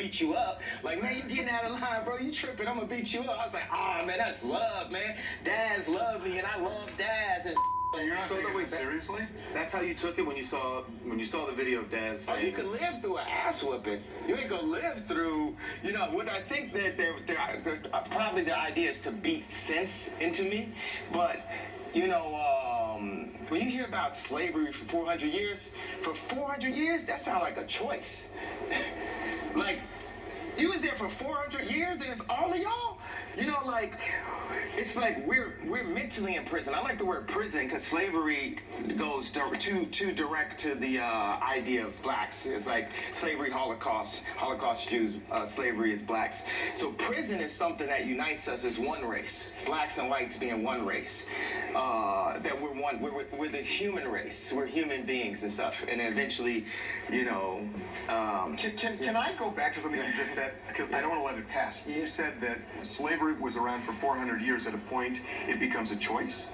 beat you up. Like, man, you getting out of line, bro. You tripping. I'm going to beat you up. I was like, oh, man, that's love, man. Dads love me, and I love dads. And you're not taking it seriously? That's how you took it when you saw the video of Daz saying... Oh, you could live through an ass whooping. You ain't gonna live through, you know, what I think that probably the idea is to beat sense into me, but, you know, when you hear about slavery for 400 years, that sounds like a choice. Like, you was there for 400 years and it's all of y'all? You know, like, it's like we're mentally in prison. I like the word prison because slavery goes too direct to the idea of blacks. It's like slavery, Holocaust Jews, slavery is blacks. So prison is something that unites us as one race, blacks and whites being one race. That we're one, we're the human race. We're human beings and stuff. And eventually, you know. Can I go back to something you just said? Because I don't want to let it pass. You said that slavery was around for 400 years. At a point, it becomes a choice.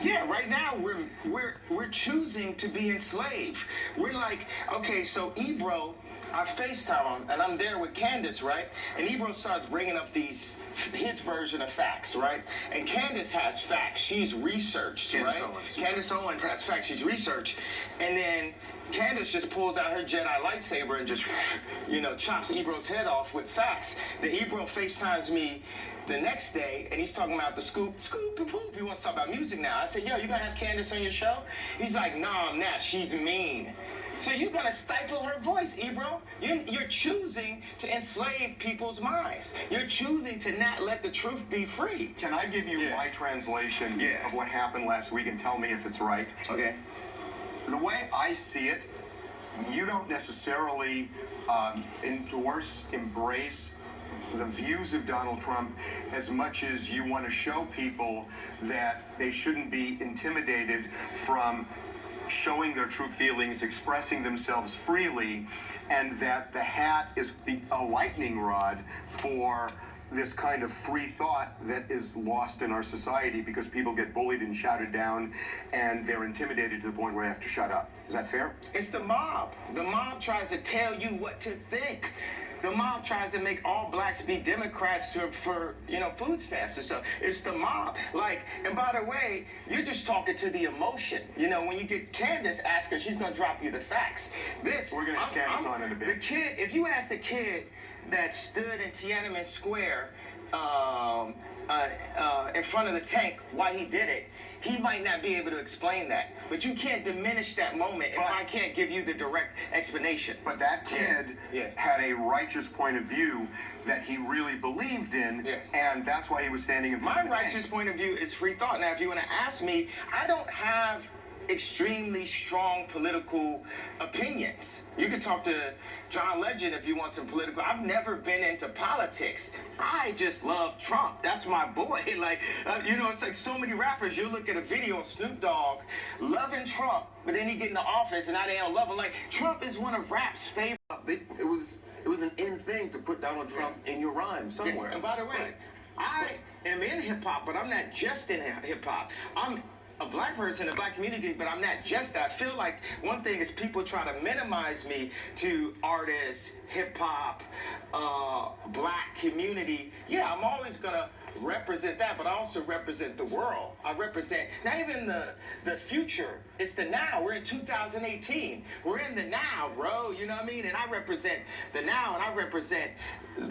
Yeah, right now we're choosing to be enslaved. We're like, okay, so Ebro, I FaceTime him, and I'm there with Candace, right? And Ebro starts bringing up his version of facts, right? And Candace has facts. She's researched, right? Candace Owens has facts. She's researched. And then Candace just pulls out her Jedi lightsaber and just, you know, chops Ebro's head off with facts. Then Ebro FaceTimes me the next day, and he's talking about the scoop and poop. He wants to talk about music now. I said, yo, you gonna have Candace on your show? He's like, nah, I'm not. She's mean. So you're gonna stifle her voice, Ebro. You're choosing to enslave people's minds. You're choosing to not let the truth be free. Can I give you my translation of what happened last week and tell me if it's right? Okay. The way I see it, you don't necessarily embrace the views of Donald Trump as much as you want to show people that they shouldn't be intimidated from showing their true feelings, expressing themselves freely, and that the hat is a lightning rod for this kind of free thought that is lost in our society because people get bullied and shouted down and they're intimidated to the point where they have to shut up. Is that fair? It's the mob. The mob tries to tell you what to think. The mob tries to make all blacks be Democrats for you know, food stamps and stuff. It's the mob. Like, and by the way, you're just talking to the emotion. You know, when you get Candace, ask her, she's going to drop you the facts. We're going to have Candace on in a bit. The kid, if you ask the kid that stood in Tiananmen Square in front of the tank why he did it, he might not be able to explain that. But you can't diminish that moment if I can't give you the direct explanation. But that kid had a righteous point of view that he really believed in, and that's why he was standing in front of the tank. My righteous point of view is free thought. Now, if you want to ask me, I don't have extremely strong political opinions. You can talk to John Legend if you want some political. I've never been into politics. I just love Trump. That's my boy. Like, you know, it's like so many rappers. You look at a video of Snoop Dogg loving Trump, but then he get in the office and now they don't love him. Like, Trump is one of rap's favorite. It was an in thing to put Donald Trump in your rhyme somewhere. And by the way, I am in hip-hop, but I'm not just in hip-hop. I'm a black person in the black community, but I'm not just that. I feel like one thing is people try to minimize me to artists, hip-hop, black community. Yeah, I'm always gonna represent that, but I also represent the world. I represent not even the future, it's the now. We're in 2018. We're in the now, bro. You know what I mean? And I represent the now, and I represent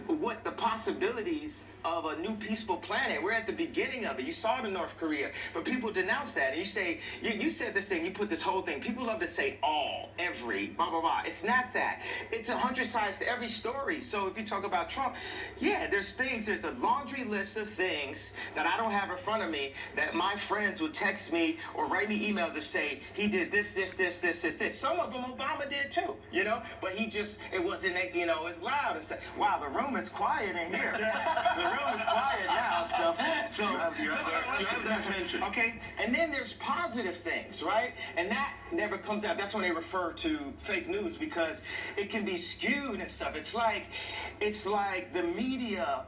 what the possibilities of a new peaceful planet. We're at the beginning of it. You saw it in North Korea, but people denounce that. And you say, you said this thing, you put this whole thing. People love to say all, every, blah, blah, blah. It's not that. It's 100 sides to every story. So if you talk about Trump, yeah, there's a laundry list of things that I don't have in front of me that my friends would text me or write me emails and say, he did this. Some of them Obama did too, you know? But it wasn't, you know, it's loud. It's like, wow, the room is quiet in here. The room is quiet now. So you have their attention. Okay, and then there's positive things, right? And that never comes out. That's when they refer to fake news because it can be skewed and stuff. It's like the media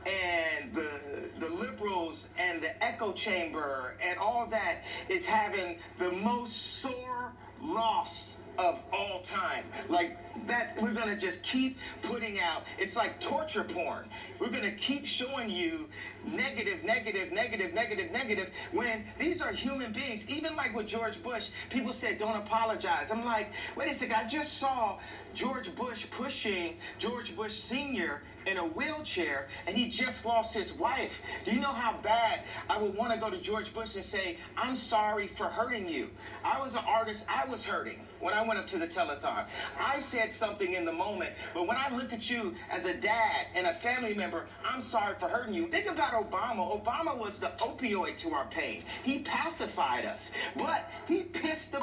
and the liberals and the echo chamber and all that is having the most sore loss of all time. Like that, we're gonna just keep putting out. It's like torture porn. We're gonna keep showing you negative, negative, negative, negative, negative, when these are human beings. Even like with George Bush, people said don't apologize. I'm like, wait a second, I just saw George Bush pushing George Bush Sr. in a wheelchair, and he just lost his wife. Do you know how bad I would want to go to George Bush and say, I'm sorry for hurting you. I was an artist, I was hurting when I went up to the telethon. I said something in the moment, but when I look at you as a dad and a family member, I'm sorry for hurting you. Think about Obama. Obama was the opioid to our pain. He pacified us, but he pissed the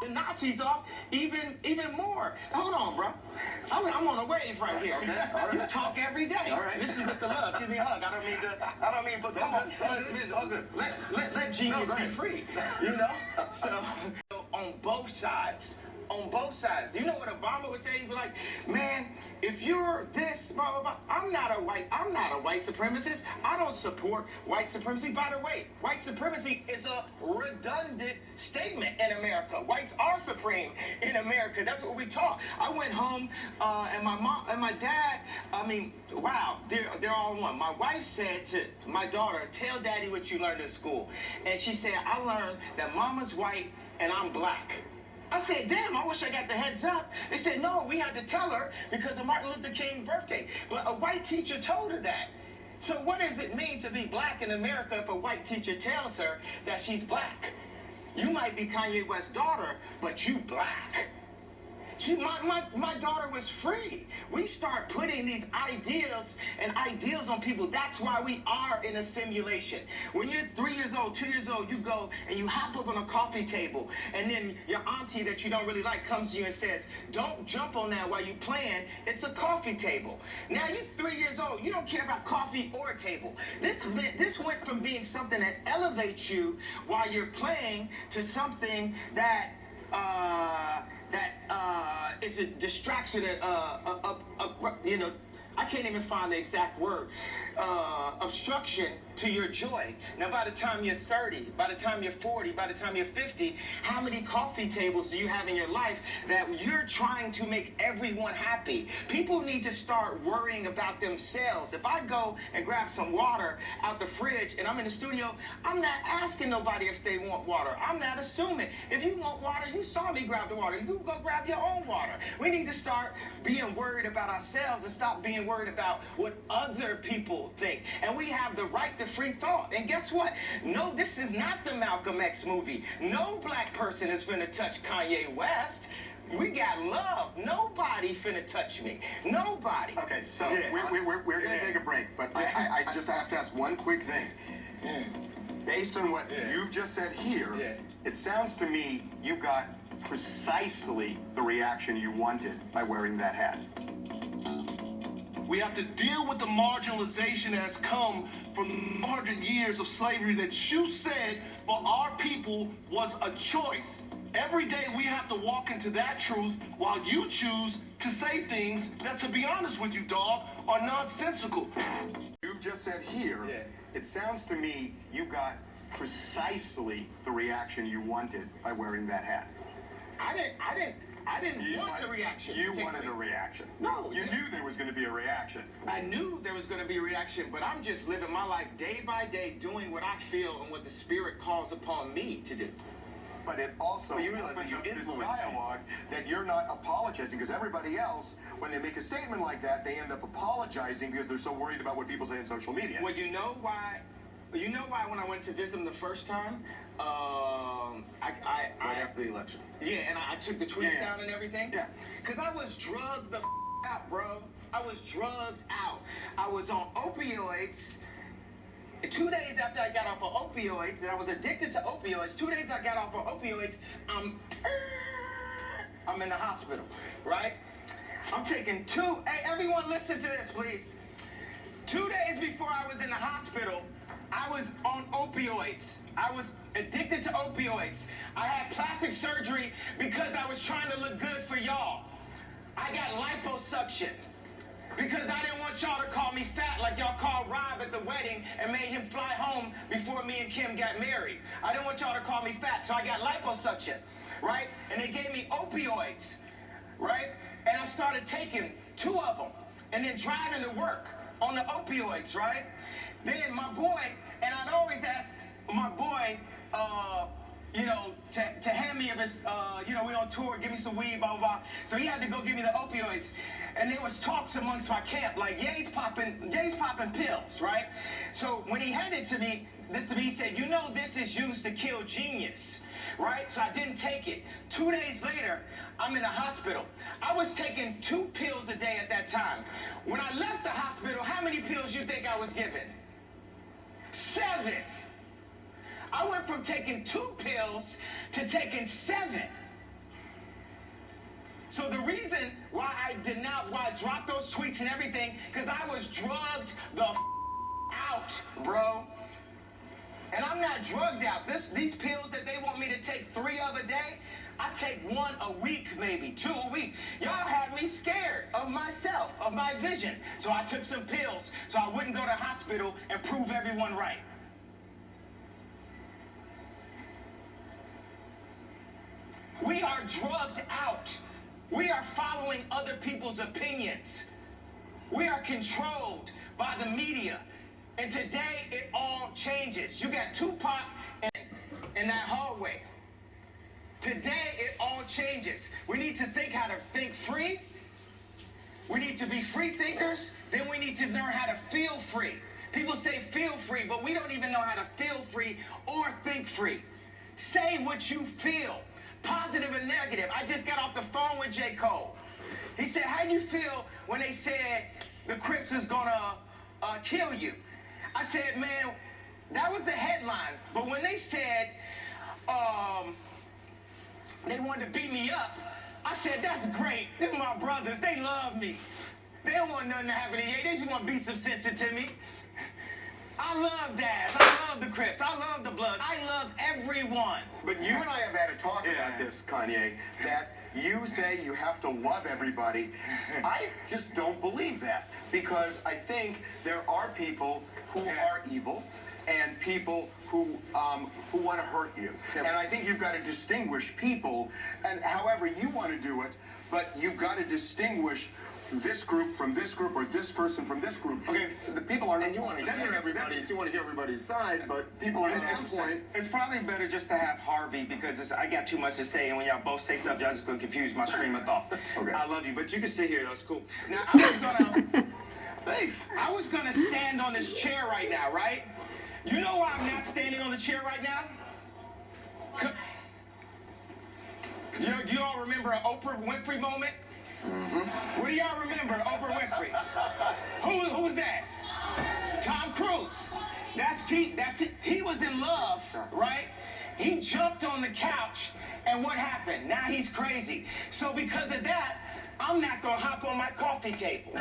Nazis off even more. Hold on, bro. I'm on a wave right here. Okay. All right. You talk every day. All right. This is with the love. Give me a hug. I don't mean for come on. It's all good. Let genius be free. You know? So on both sides. On both sides. Do you know what Obama would say? He'd be like, man, if you're this, blah, blah, blah, I'm not a white supremacist. I don't support white supremacy. By the way, white supremacy is a redundant statement in America. Whites are supreme in America. That's what we taught. I went home and my mom and my dad, I mean, wow, they're all one. My wife said to my daughter, tell daddy what you learned in school. And she said, I learned that mama's white and I'm black. I said, damn, I wish I got the heads up. They said, no, we had to tell her because of Martin Luther King's birthday. But a white teacher told her that. So what does it mean to be black in America if a white teacher tells her that she's black? You might be Kanye West's daughter, but you black. My daughter was free. We start putting these ideals on people. That's why we are in a simulation. When you're 3 years old, 2 years old, you go and you hop up on a coffee table, and then your auntie that you don't really like comes to you and says, don't jump on that while you're playing. It's a coffee table. Now you're 3 years old. You don't care about coffee or a table. This went from being something that elevates you while you're playing to something that is a distraction, you know, I can't even find the exact word, obstruction to your joy. Now, by the time you're 30, by the time you're 40, by the time you're 50, how many coffee tables do you have in your life that you're trying to make everyone happy? People need to start worrying about themselves. If I go and grab some water out the fridge and I'm in the studio, I'm not asking nobody if they want water. I'm not assuming. If you want water, you saw me grab the water. You go grab your own water. We need to start being worried about ourselves and stop being worried about what other people think. And we have the right to free thought. And guess what? No, this is not the Malcolm X movie. No black person is finna touch Kanye West. We got love. Nobody finna touch me. Nobody. Okay, so we're going to take a break, but I just have to ask one quick thing. Based on what you've just said here, it sounds to me you got precisely the reaction you wanted by wearing that hat. We have to deal with the marginalization that has come from 100 years of slavery that you said for our people was a choice. Every day we have to walk into that truth while you choose to say things that, to be honest with you, dog, are nonsensical. You've just said here, it sounds to me you got precisely the reaction you wanted by wearing that hat. I didn't want a reaction. You wanted a reaction. No. You knew there was going to be a reaction. I knew there was going to be a reaction, but I'm just living my life day by day, doing what I feel and what the Spirit calls upon me to do. But it also opens up this dialogue that you're not apologizing, because everybody else, when they make a statement like that, they end up apologizing because they're so worried about what people say on social media. Well, you know why? You know why when I went to visit him the first time, right after the election. Yeah, and I took the tweets down and everything. Yeah. Because I was drugged the out, bro. I was drugged out. I was on opioids. 2 days after I got off of opioids, and I was addicted to opioids, 2 days I got off of opioids, I'm in the hospital, right? I'm taking hey, everyone listen to this, please. 2 days before I was in the hospital, I was on opioids. I was addicted to opioids. I had plastic surgery because I was trying to look good for y'all. I got liposuction because I didn't want y'all to call me fat like y'all called Rob at the wedding and made him fly home before me and Kim got married. I didn't want y'all to call me fat, so I got liposuction. right? And they gave me opioids, right? And I started taking 2 of them and then driving to work on the opioids, right? Then my boy, and I'd always ask my boy, you know, to hand me of his, you know, we on tour, give me some weed, blah, blah, blah. So he had to go give me the opioids. And there was talks amongst my camp, like, Ye's popping pills, right? So when he handed this to me, he said, you know, this is used to kill genius, right? So I didn't take it. 2 days later, I'm in the hospital. I was taking 2 pills a day at that time. When I left the hospital, how many pills you think I was given? 7. I went from taking 2 pills to taking 7. So the reason why I dropped those tweets and everything, because I was drugged the out, bro. And I'm not drugged out. These pills that they want me to take 3 of a day, I take 1 a week, maybe 2 a week. Y'all had me scared of myself, of my vision. So I took some pills so I wouldn't go to hospital and prove everyone right. We are drugged out. We are following other people's opinions. We are controlled by the media. And today, it all changes. You got Tupac in that hallway. Today, it all changes. We need to think how to think free. We need to be free thinkers. Then we need to learn how to feel free. People say feel free, but we don't even know how to feel free or think free. Say what you feel. Positive and negative. I just got off the phone with J. Cole. He said, how you feel when they said the Crips is gonna kill you? I said, man, that was the headline. But when they said they wanted to beat me up, I said, that's great. They're my brothers. They love me. They don't want nothing to happen to you. They just want to beat some sense into me. I love Daz. I love the Crips. I love the Bloods. I love everyone. But you and I have had a talk about this, Kanye, that you say you have to love everybody. I just don't believe that, because I think there are people who are evil and people who want to hurt you. And I think you've got to distinguish people, and however you want to do it, but you've got to distinguish this group from this group, or this person from this group. Okay, the people are, and you want to hear everybody's side, but people are at some point. It's probably better just to have Harvey, because I got too much to say, and when y'all both say stuff, y'all just gonna confuse my stream of thought. Okay. I love you, but you can sit here. That's cool. Now I was gonna. Thanks. I was gonna stand on this chair right now, right? You know why I'm not standing on the chair right now? Do you all remember an Oprah Winfrey moment? Mm-hmm. What do y'all remember, Oprah Winfrey? Who was that? Tom Cruise. That's it. He was in love, right? He jumped on the couch, and what happened? Now he's crazy. So because of that, I'm not gonna hop on my coffee table.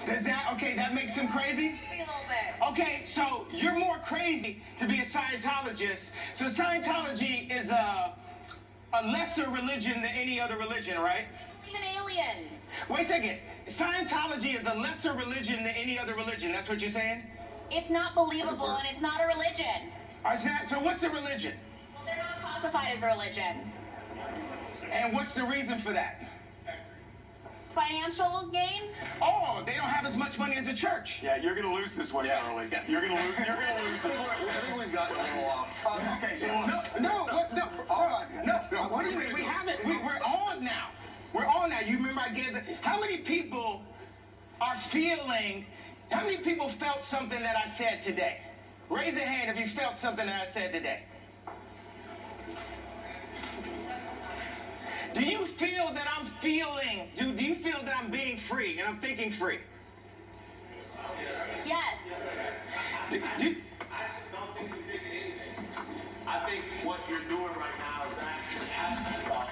Does that, okay, that makes him crazy? A little bit. Okay, so you're more crazy to be a Scientologist. So Scientology is a lesser religion than any other religion, right? Even aliens. Wait a second. Scientology is a lesser religion than any other religion. That's what you're saying? It's not believable, and it's not a religion. So what's a religion? Well, they're not classified as a religion. And what's the reason for that? Financial gain? Oh, they don't have as much money as the church. Yeah, you're going to lose this one, Carly. You're going to lose this one. I think we've gotten a little off. Okay, so No. What do you mean? We haven't. We're on now. We're on now. You remember I gave how many people are feeling, how many people felt something that I said today? Raise a hand if you felt something that I said today. Do you feel that I'm feeling, do you feel that I'm being free and I'm thinking free? Yes. I think what you're doing right now is actually asking about.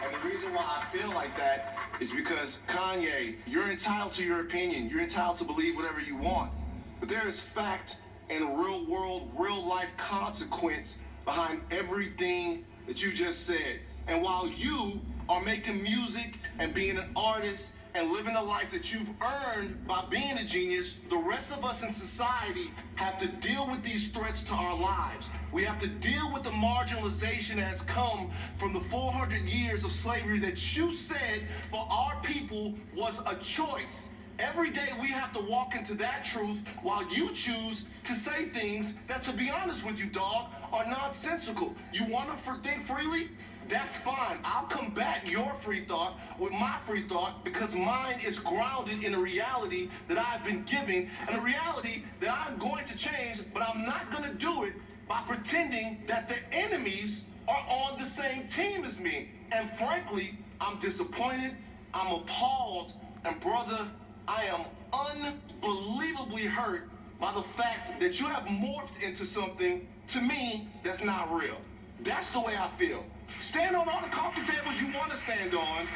And the reason why I feel like that is because, Kanye, you're entitled to your opinion. You're entitled to believe whatever you want. But there is fact and real world, real life consequence behind everything that you just said. And while you are making music and being an artist and living the life that you've earned by being a genius, the rest of us in society have to deal with these threats to our lives. We have to deal with the marginalization that has come from the 400 years of slavery that you said for our people was a choice. Every day we have to walk into that truth while you choose to say things that, to be honest with you, dog, are nonsensical. You want to think freely? That's fine. I'll combat your free thought with my free thought because mine is grounded in a reality that I've been given and a reality that I'm going to change, but I'm not going to do it by pretending that the enemies are on the same team as me. And frankly, I'm disappointed, I'm appalled, and brother, I am unbelievably hurt by the fact that you have morphed into something, to me, that's not real. That's the way I feel. Stand on all the coffee tables you want to stand on.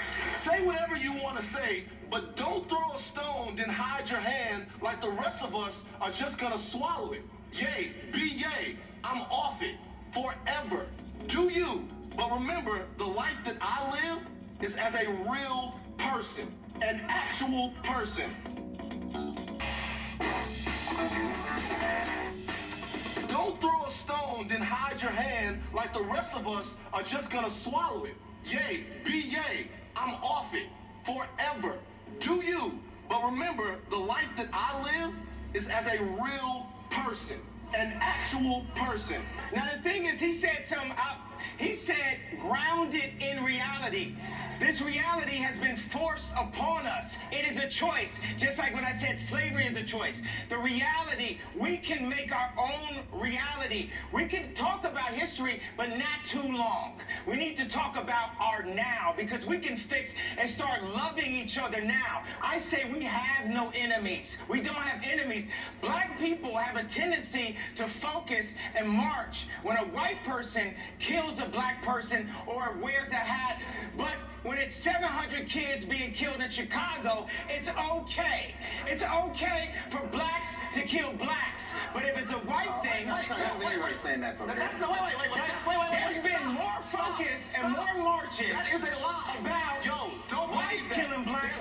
Say whatever you want to say, but don't throw a stone, then hide your hand like the rest of us are just going to swallow it. Yay, be yay. I'm off it forever. Do you. But remember, the life that I live is as a real person, an actual person. Don't throw a stone, then hide your hand like the rest of us are just gonna swallow it. Yay, be yay, I'm off it forever. Do you. But remember, the life that I live is as a real person, an actual person. Now the thing is, he said he said grounded in reality. This reality has been forced upon us. It is a choice. Just like when I said slavery is a choice. The reality, we can make our own reality. We can talk about history, but not too long. We need to talk about our now because we can fix and start loving each other now. I say we have no enemies. We don't have enemies. Black people have a tendency to focus and march when a white person kills a black person or wears a hat, but when it's 700 kids being killed in Chicago, it's okay. It's okay for blacks to kill blacks. But if it's a white thing... I don't think anybody's saying that's okay. That's no, wait. There's been more focus and more marches That is a lie. about whites killing blacks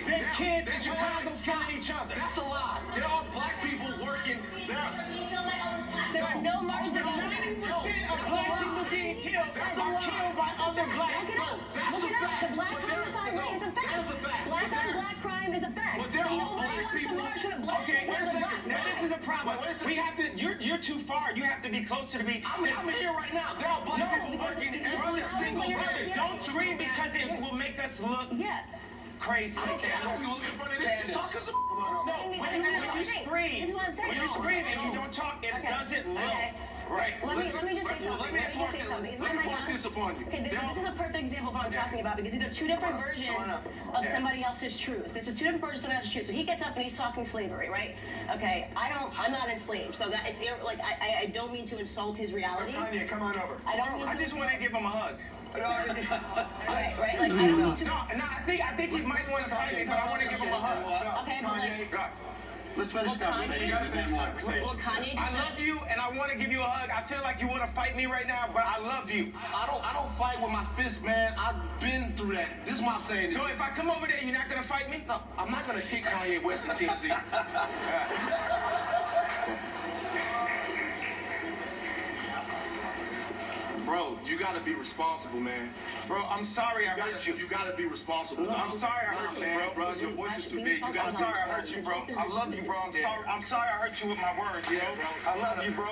than kids in Chicago killing each other. That's a lie. There are black people working. There are no marches. 90% of black people being killed are killed by other blacks. That's a fact. The black homicide rate is a fact. That is a fact. Black on black crime is a fact. But there are Nobody black wants people- to march with a black Okay, person with a black. now this is a problem. Wait a second. We have to. You're too far. You have to be closer to me. I'm here right now. There are black people working every single day. Don't scream because it will make us look Yeah. crazy. I don't care how you look in front of this and talk us. No, when you scream, This is what I'm saying. when you scream and you don't talk, it Okay. doesn't look Okay. right. Let me just say something. Let me impart this upon you. Okay, this is a perfect example of what I'm talking about because these are two different versions of somebody else's truth. This is two different versions of somebody else's truth. So he gets up and he's talking slavery, right? Okay, I'm not enslaved, so that it's like I don't mean to insult his reality. Kanye, come on over. I don't mean I just want to give him a hug. Okay, right? Like I don't mean to. No, I think he might want to fight me, but I want to give him a hug. Okay, but like. Right. Let's finish the conversation. Well, Kanye I love you, and I want to give you a hug. I feel like you want to fight me right now, but I love you. I don't fight with my fist, man. I've been through that. This is what I'm saying. So if I come over there, you're not gonna fight me? No, I'm not gonna hit Kanye West and TMZ. Bro, you gotta be responsible, man. Bro, I'm sorry I hurt you. You gotta be responsible. I'm sorry I hurt you, man, bro. Your voice is too big. You I'm gotta sorry be I hurt you, bro. I love you, bro. I'm sorry I hurt you with my words, bro. Yeah, bro. I love you, bro.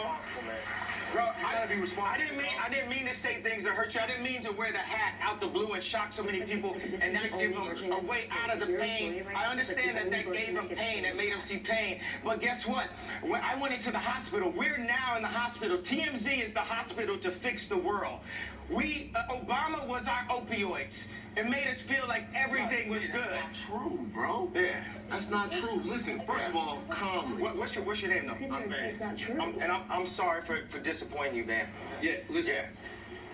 Bro, gotta be responsible. I didn't mean to say things that hurt you. I didn't mean to wear the hat out the blue and shock so many people and not give them a way out of the pain. I understand that gave them pain, that made them see pain. But guess what? When I went into the hospital, we're now in the hospital. TMZ is the hospital to fix the world. Obama was our opioids. It made us feel like everything was good. That's not true, bro. Yeah. That's not true. Listen, first of all, calmly. What's your name, though? I'm It's not true. I'm sorry for disappointing you, man. Yeah, listen. Yeah.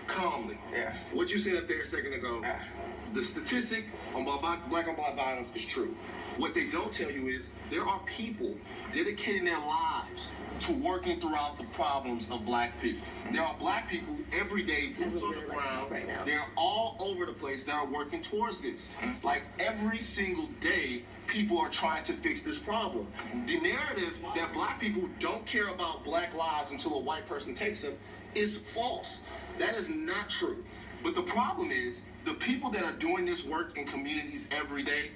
Calmly. Yeah. What you said up there a second ago, Yeah. the statistic on black on black violence is true. What they don't tell you is there are people dedicating their lives to working throughout the problems of black people. There are black people every day, boots on the ground. Right now. They're all over the place that are working towards this. Like every single day, people are trying to fix this problem. The narrative that black people don't care about black lives until a white person takes them is false. That is not true. But the problem is, the people that are doing this work in communities every day,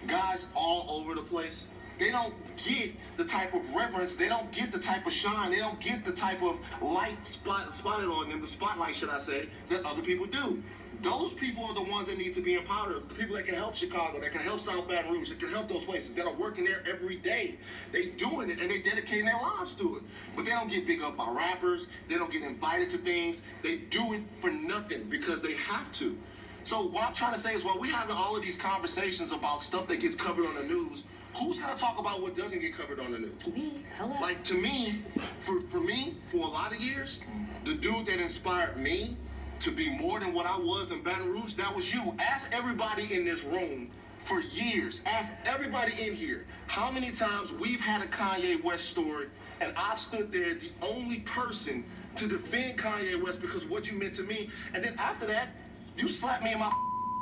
guys all over the place, they don't get the type of reverence, they don't get the type of shine, they don't get the type of light spotted on them, the spotlight, should I say, that other people do. Those people are the ones that need to be empowered. The people that can help Chicago, that can help South Baton Rouge, that can help those places, that are working there every day. They doing it and they dedicating their lives to it. But they don't get big up by rappers. They don't get invited to things. They do it for nothing because they have to. So what I'm trying to say is, while we're having all of these conversations about stuff that gets covered on the news, who's going to talk about what doesn't get covered on the news? Me. Hello. Like, to me, for a lot of years, the dude that inspired me to be more than what I was in Baton Rouge, that was you. Ask everybody in this room for years. Ask everybody in here how many times we've had a Kanye West story and I've stood there, the only person to defend Kanye West because what you meant to me. And then after that, you slapped me in my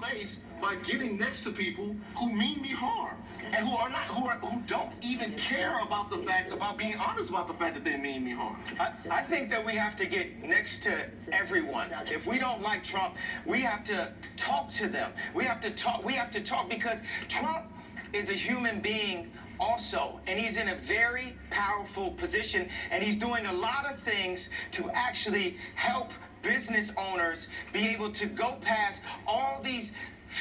face by getting next to people who mean me harm and who don't even care about being honest about the fact that they mean me harm. I think that we have to get next to everyone. If we don't like Trump, we have to talk to them. We have to talk because Trump is a human being also, and he's in a very powerful position, and he's doing a lot of things to actually help business owners be able to go past all these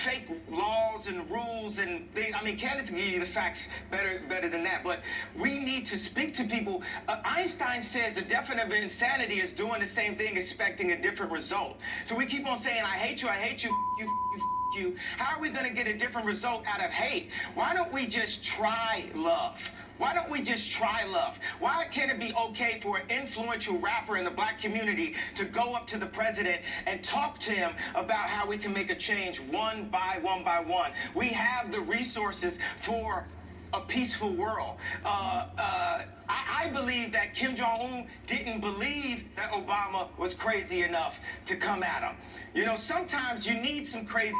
fake laws and rules and things. I mean, Candace can give you the facts better than that, but we need to speak to people. Einstein says the definition of insanity is doing the same thing, expecting a different result. So we keep on saying, I hate you, you. How are we going to get a different result out of hate? Why don't we just try love? Why don't we just try love? Why can't it be okay for an influential rapper in the black community to go up to the president and talk to him about how we can make a change one by one? We have the resources for a peaceful world. I believe that Kim Jong-un didn't believe that Obama was crazy enough to come at him. You know, sometimes you need some crazy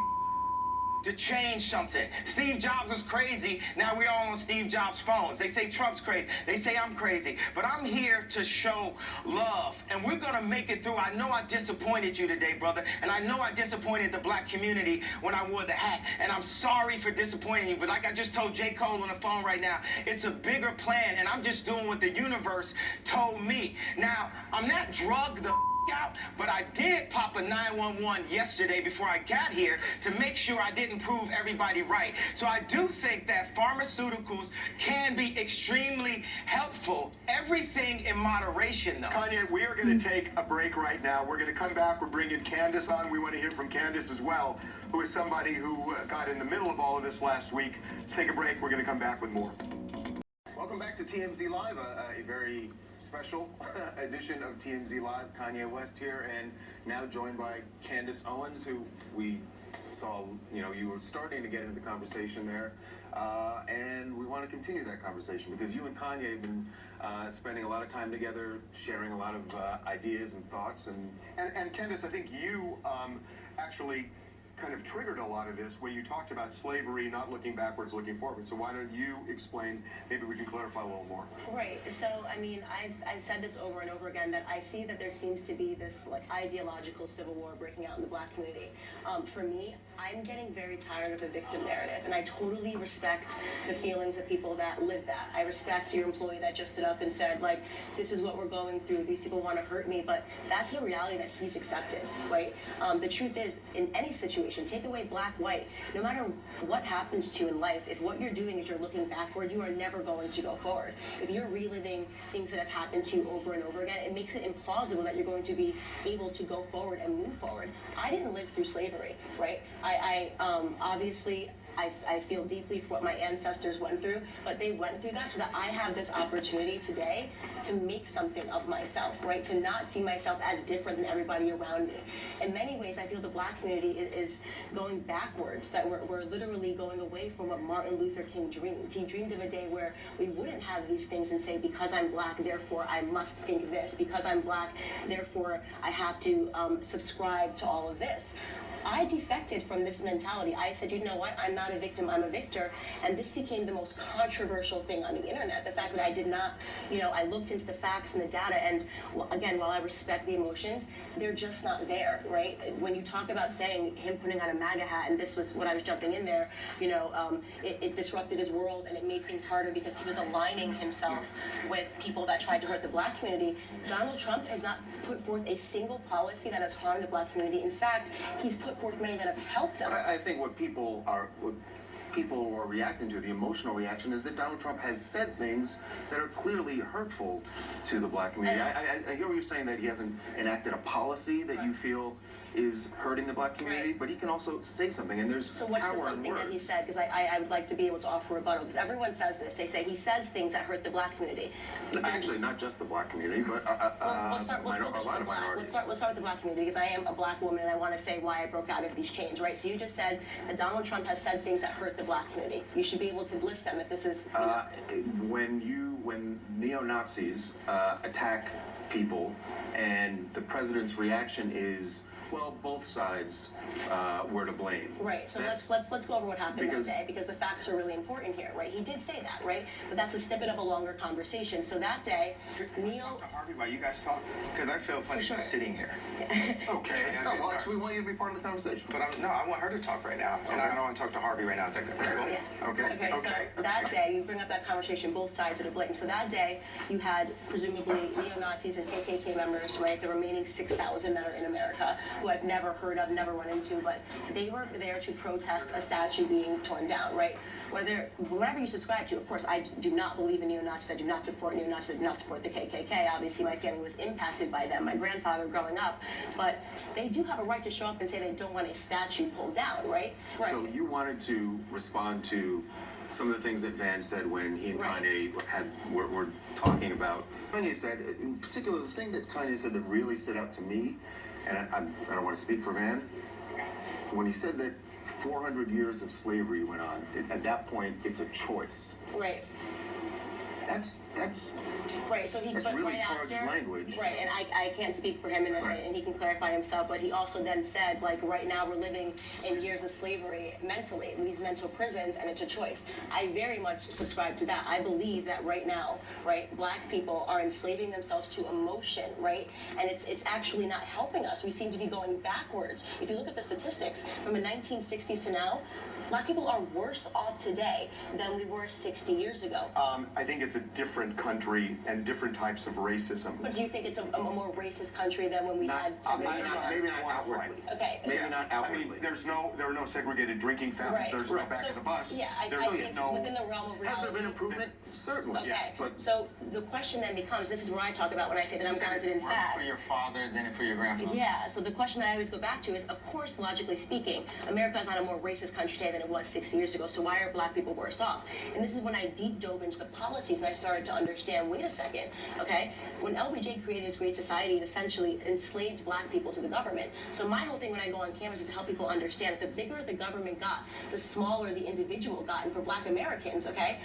to change something. Steve Jobs was crazy. Now we're all on Steve Jobs' phones. They say Trump's crazy. They say I'm crazy. But I'm here to show love. And we're going to make it through. I know I disappointed you today, brother. And I know I disappointed the black community when I wore the hat. And I'm sorry for disappointing you. But like I just told J. Cole on the phone right now, it's a bigger plan. And I'm just doing what the universe told me. Now, I'm not drugged the out, but I did pop a 911 yesterday before I got here to make sure I didn't prove everybody right. So I do think that pharmaceuticals can be extremely helpful. Everything in moderation, though. Kanye, we are going to take a break right now. We're going to come back. We're bringing Candace on. We want to hear from Candace as well, who is somebody who got in the middle of all of this last week. Let's take a break. We're going to come back with more. Welcome back to TMZ Live, a very special edition of TMZ Live. Kanye West here, and now joined by Candace Owens, who we saw, you were starting to get into the conversation there, and we want to continue that conversation because you and Kanye have been spending a lot of time together, sharing a lot of ideas and thoughts, and Candace, I think you actually kind of triggered a lot of this when you talked about slavery, not looking backwards, looking forward. So why don't you explain, maybe we can clarify a little more. Right. So, I mean, I've said this over and over again, that I see that there seems to be this, ideological civil war breaking out in the black community. For me, I'm getting very tired of the victim narrative, and I totally respect the feelings of people that live that. I respect your employee that just stood up and said, this is what we're going through, these people want to hurt me, but that's the reality that he's accepted, right? The truth is, in any situation, take away black, white, no matter what happens to you in life, if what you're doing is you're looking backward, you are never going to go forward. If you're reliving things that have happened to you over and over again, it makes it implausible that you're going to be able to go forward and move forward. I didn't live through slavery, right? Obviously, I feel deeply for what my ancestors went through, but they went through that so that I have this opportunity today to make something of myself, right? To not see myself as different than everybody around me. In many ways, I feel the black community is going backwards, that we're literally going away from what Martin Luther King dreamed. He dreamed of a day where we wouldn't have these things and say, because I'm black, therefore I must think this. Because I'm black, therefore I have to subscribe to all of this. I defected from this mentality. I said, you know what, I'm not a victim, I'm a victor. And this became the most controversial thing on the internet. The fact that I did not, I looked into the facts and the data, and again, while I respect the emotions, they're just not there, right? When you talk about saying him putting on a MAGA hat, and this was what I was jumping in there, it disrupted his world, and it made things harder because he was aligning himself with people that tried to hurt the black community. Donald Trump has not put forth a single policy that has harmed the black community. In fact, he's put forth many that have helped us. I think what people are reacting to, the emotional reaction, is that Donald Trump has said things that are clearly hurtful to the black community. I hear what you're saying, that he hasn't enacted a policy that you feel is hurting the black community, but he can also say something, and there's so what's power the in something words. that he said? Because I would like to be able to offer rebuttal, because everyone says this. They say he says things that hurt the black community. Actually, not just the black community, but a lot of minorities. Let's start with the black community, because I am a black woman, and I want to say why I broke out of these chains, right? So you just said that Donald Trump has said things that hurt the black community. You should be able to list them if this is... When neo-Nazis attack people, and the president's reaction is, well, both sides were to blame. Right. So let's go over what happened that day, because the facts are really important here, right? He did say that, right? But that's a snippet of a longer conversation. So that day, Neil... Talk to Harvey while you guys talk, because I feel funny just sitting here. Okay. No, well, actually, we want you to be part of the conversation. But I want her to talk right now, and I don't want to talk to Harvey right now. It's like, Okay. So that day, you bring up that conversation, both sides are to blame. So that day, you had presumably neo-Nazis and KKK members, right? The remaining 6,000 that are in America, who I've never heard of, never run into, but they were there to protest a statue being torn down, right? Whatever you subscribe to, of course, I do not believe in neo-Nazis. I do not support neo-Nazis. I do not support the KKK. Obviously, my family was impacted by them, my grandfather growing up. But they do have a right to show up and say they don't want a statue pulled down, right? So you wanted to respond to some of the things that Van said when he and Kanye were talking about. Kanye said, in particular, the thing that Kanye said that really stood out to me, and I don't want to speak for Van, when he said that 400 years of slavery went on, at that point, it's a choice. Right. That's right. So that's really charged language. Right, and I can't speak for him, and he can clarify himself. But he also then said, like, right now we're living in years of slavery mentally, in these mental prisons, and it's a choice. I very much subscribe to that. I believe that right now, right, black people are enslaving themselves to emotion, right, and it's actually not helping us. We seem to be going backwards. If you look at the statistics from the 1960s to now, black people are worse off today than we were 60 years ago. I think it's a different country and different types of racism. But do you think it's a more racist country than when we had... Maybe not outwardly. Okay. Maybe not outwardly. I mean, there are no segregated drinking fountains. Right. There's no back of the bus. Yeah, I think within the realm of reality... Has there been improvement? Certainly. Okay. Yeah, but so the question then becomes, this is what I talk about when I say that I'm grounded in fact. For your father than for your grandfather. Yeah, so the question that I always go back to is, of course, logically speaking, America is not a more racist country today than it was 60 years ago, so why are black people worse off? And this is when I deep dove into the policies and I started to understand, wait a second, okay? When LBJ created his Great Society, it essentially enslaved black people to the government. So my whole thing when I go on campus is to help people understand that the bigger the government got, the smaller the individual got. And for black Americans, okay,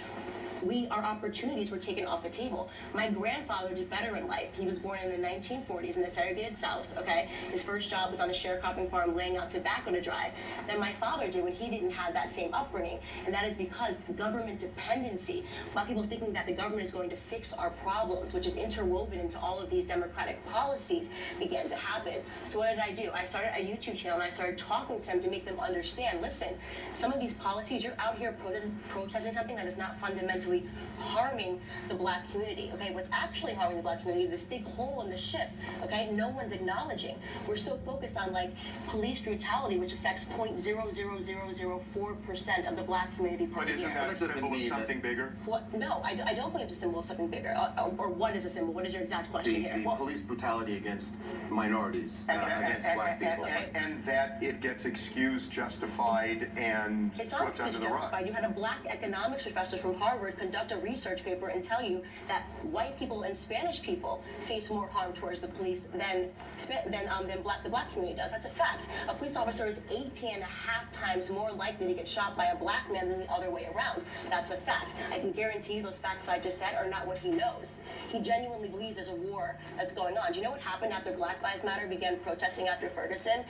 our opportunities were taken off the table. My grandfather did better in life. He was born in the 1940s in the segregated South, okay? His first job was on a sharecropping farm laying out tobacco to dry. Then my father did when he didn't have that same upbringing. And that is because government dependency, black people thinking that the government is going to fix our problems, which is interwoven into all of these democratic policies, began to happen. So what did I do? I started a YouTube channel and I started talking to them to make them understand, listen, some of these policies, you're out here protesting something that is not fundamentally harming the black community, okay? What's actually harming the black community, this big hole in the ship, okay? No one's acknowledging. We're so focused on, like, police brutality, which affects 0.00004% 4% of the black community per But isn't year. that a That doesn't symbol of mean that- something bigger? What? No, I don't believe it's a symbol of something bigger. Or what is a symbol? What is your exact question here? The police brutality against minorities, against black people. And that it gets excused, justified, and It's not swept under the rug. justified. You had a black economics professor from Harvard conduct a research paper and tell you that white people and Spanish people face more harm towards the police than the black community does. That's a fact. A police officer is 18 and a half times more likely to get shot by a black man than the other way around. That's a fact. I can guarantee those facts I just said are not what he knows. He genuinely believes there's a war that's going on. Do you know what happened after Black Lives Matter began protesting after Ferguson?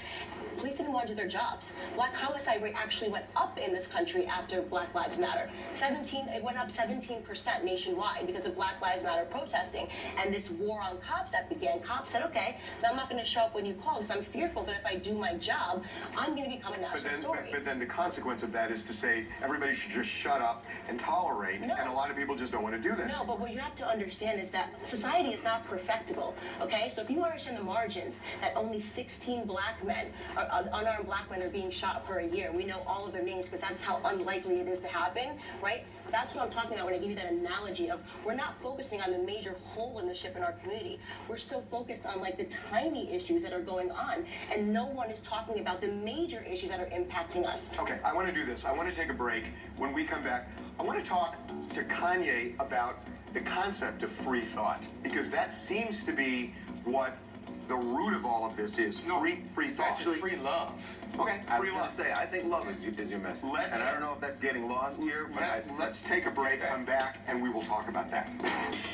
Police didn't want to do their jobs. Black homicide rate actually went up in this country after Black Lives Matter. It went up 17% nationwide because of Black Lives Matter protesting. And this war on cops that began, cops said, okay, now I'm not going to show up when you call because I'm fearful that if I do my job, I'm going to become a national story. But then the consequence of that is to say everybody should just shut up and tolerate, No. and a lot of people just don't want to do that. No, but what you have to understand is that society is not perfectible, okay? So if you understand the margins, that only 16 black men, unarmed black men are being shot per year. We know all of their names because that's how unlikely it is to happen, right? That's what I'm talking about when I give you that analogy of we're not focusing on the major hole in the ship in our community. We're so focused on like the tiny issues that are going on, and no one is talking about the major issues that are impacting us. Okay, I want to do this. I want to take a break. When we come back, I want to talk to Kanye about the concept of free thought, because that seems to be what the root of all of this is. Free thought. Actually, free love. Okay, I free was going love. to say, I think love is your message. And I don't know if that's getting lost here, but Let's take a break, come back, and we will talk about that.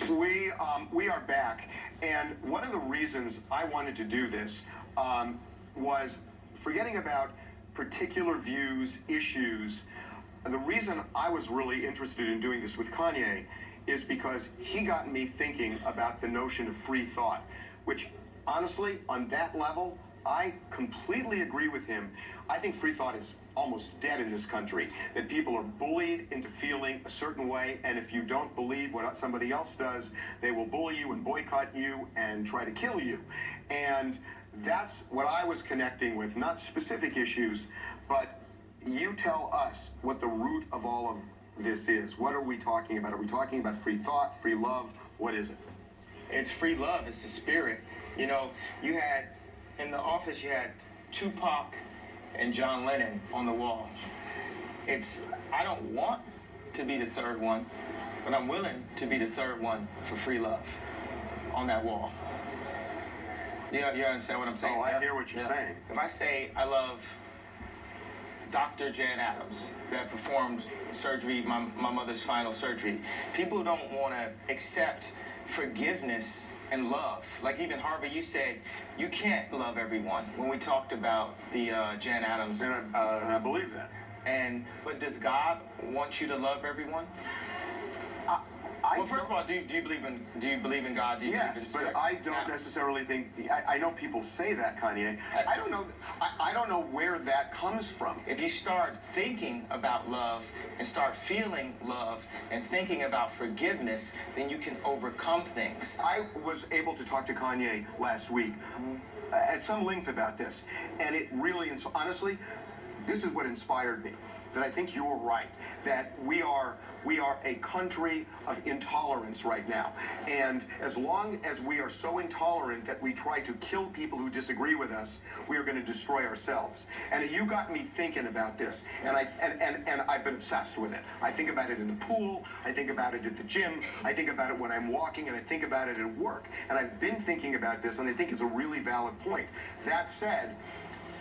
We are back, and one of the reasons I wanted to do this was forgetting about particular views, issues. The reason I was really interested in doing this with Kanye is because he got me thinking about the notion of free thought, which honestly, on that level, I completely agree with him. I think free thought is almost dead in this country, that people are bullied into feeling a certain way, and if you don't believe what somebody else does, they will bully you and boycott you and try to kill you. And that's what I was connecting with, not specific issues, but you tell us what the root of all of this is. What are we talking about? Are we talking about free thought, free love? What is it? It's free love. It's the spirit. You know, you had, in the office, you had Tupac and John Lennon on the wall. I don't want to be the third one, but I'm willing to be the third one for free love on that wall. You understand what I'm saying? Oh, I hear what you're saying. If I say I love Dr. Jan Adams that performed surgery, my mother's final surgery, people don't want to accept forgiveness and love. Like even Harvey, you said you can't love everyone when we talked about the Jan Adams. And I believe that. But does God want you to love everyone? Well, first of all, do you believe in God? Do you Yes, believe in but I don't necessarily think. I know people say that, Kanye. I don't know. I don't know where that comes from. If you start thinking about love and start feeling love and thinking about forgiveness, then you can overcome things. I was able to talk to Kanye last week at some length about this, and it really, honestly, this is what inspired me. That I think you're right. That we are a country of intolerance right now, and as long as we are so intolerant that we try to kill people who disagree with us, we are going to destroy ourselves. And you got me thinking about this, and I've been obsessed with it. I think about it in the pool. I think about it at the gym. I think about it when I'm walking, and I think about it at work. And I've been thinking about this, and I think it's a really valid point. That said,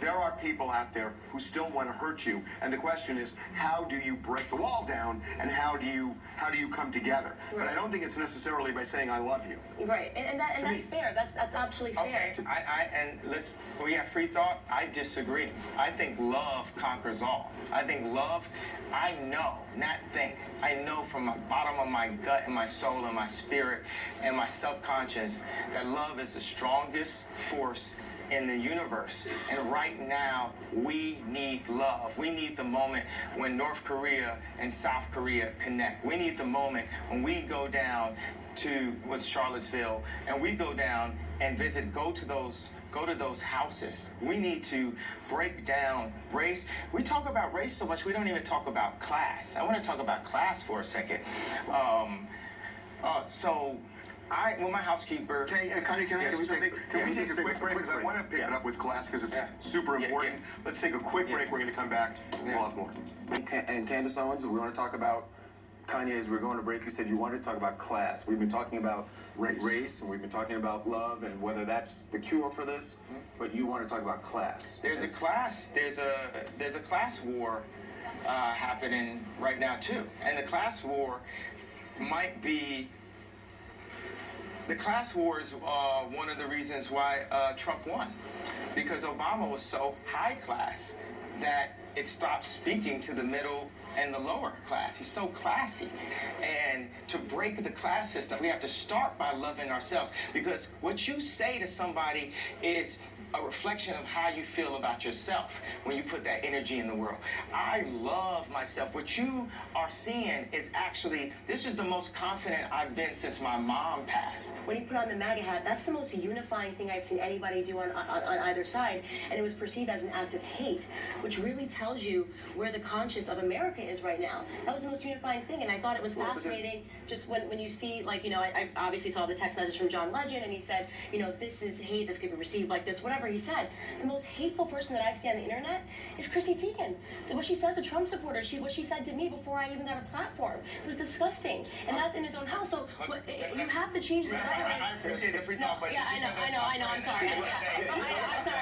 there are people out there who still want to hurt you, and the question is, how do you break the wall down, and how do you come together? Right. But I don't think it's necessarily by saying I love you. Right, and that's fair. That's absolutely fair. Okay, we have free thought. I disagree. I think love conquers all. I think love. I know, not think. I know from the bottom of my gut and my soul and my spirit and my subconscious that love is the strongest force in the universe. And right now, we need love. We need the moment when North Korea and South Korea connect. We need the moment when we go down to Charlottesville, and we go down and go to those go to those houses. We need to break down race. We talk about race so much, we don't even talk about class. I want to talk about class for a second. Well, my housekeeper. Okay, Kanye, can we take a quick break? Because I want to pick it up with class because it's super important. Let's take a quick break. We're going to come back. We'll have more. And Candace Owens, we want to talk about Kanye. As we're going to break, you said you wanted to talk about class. We've been talking about race, and we've been talking about love, and whether that's the cure for this. But you want to talk about class. There's a class war happening right now too, and the class war might be. The class war is one of the reasons why Trump won, because Obama was so high class that it stopped speaking to the middle and the lower class. He's so classy. And to break the class system, we have to start by loving ourselves, because what you say to somebody is a reflection of how you feel about yourself when you put that energy in the world. I love myself. What you are seeing is actually, this is the most confident I've been since my mom passed. When you put on the MAGA hat, that's the most unifying thing I've seen anybody do on either side, and it was perceived as an act of hate, which really tells you where the conscience of America is right now. That was the most unifying thing, and I thought it was fascinating just when you see, like, you know, I obviously saw the text message from John Legend, and he said, you know, this is hate, this could be received like this, whatever he said. The most hateful person that I've seen on the internet is Chrissy Teigen. What she says to Trump supporters, what she said to me before I even got a platform, it was disgusting, and that's in his own house. So you have to change the I appreciate the free thought, but I know. I'm sorry. I'm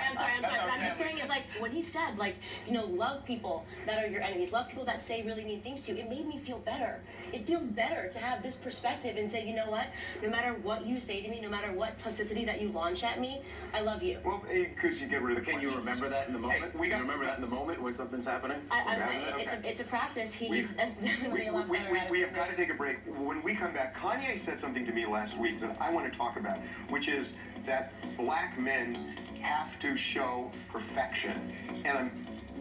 sorry. But I'm just saying is, like, when he said, like, you know, love people that are your enemies, love people that say really mean things to you, it made me feel better. It feels better to have this perspective and say, you know what, no matter what you say to me, no matter what toxicity that you launch at me, I love you. Well, because you get rid of the. Can you remember that in the moment? You remember that in the moment when something's happening? It's a practice. He's definitely a lot better at it. We have got to take a break. When we come back, Kanye said something to me last week that I want to talk about, which is that black men have to show perfection. And I'm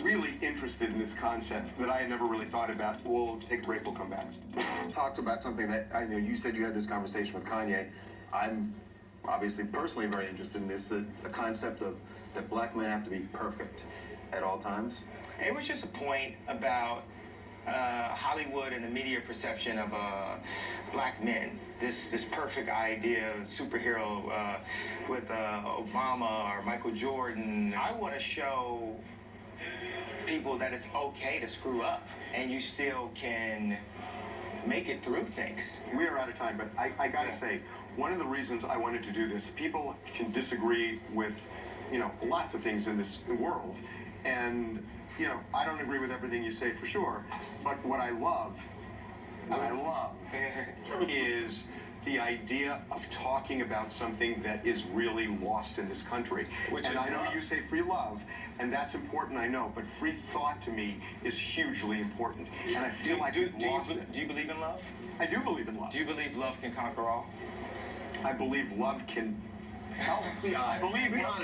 really interested in this concept that I had never really thought about. We'll take a break. We'll come back. Talked about something that I know you said you had this conversation with Kanye. I'm obviously personally very interested in this, the concept of that black men have to be perfect at all times. It was just a point about Hollywood and the media perception of black men. This perfect idea of superhero with Obama or Michael Jordan. I want to show people that it's okay to screw up and you still can make it through things. We are out of time, but I gotta say, one of the reasons I wanted to do this, people can disagree with, you know, lots of things in this world, and, you know, I don't agree with everything you say for sure, but what I love is the idea of talking about something that is really lost in this country. And I know you say free love, and that's important, I know, but free thought to me is hugely important. And I feel like we've lost it. Do you believe in love? I do believe in love. Do you believe love can conquer all? I believe love can help. Be honest. I believe love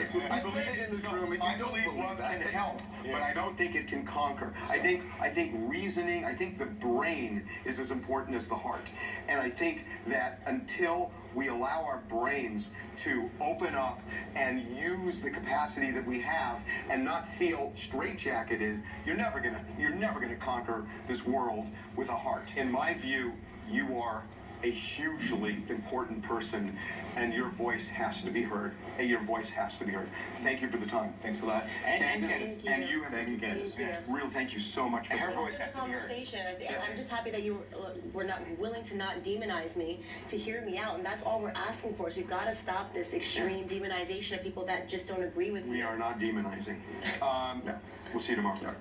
that. can help, but I don't think it can conquer. I think reasoning, I think the brain is as important as the heart. And I think that until we allow our brains to open up and use the capacity that we have and not feel straitjacketed, you're never gonna conquer this world with a heart. In my view, you are a hugely important person, and your voice has to be heard. And your voice has to be heard. Thank you for the time. Thanks a lot. And you, thank you, Candace. Real thank you so much for her voice has to be heard. I'm just happy that you were not willing to not demonize me, to hear me out, and that's all we're asking for. Is we've got to stop this extreme demonization of people that just don't agree with me. We are not demonizing. We'll see you tomorrow.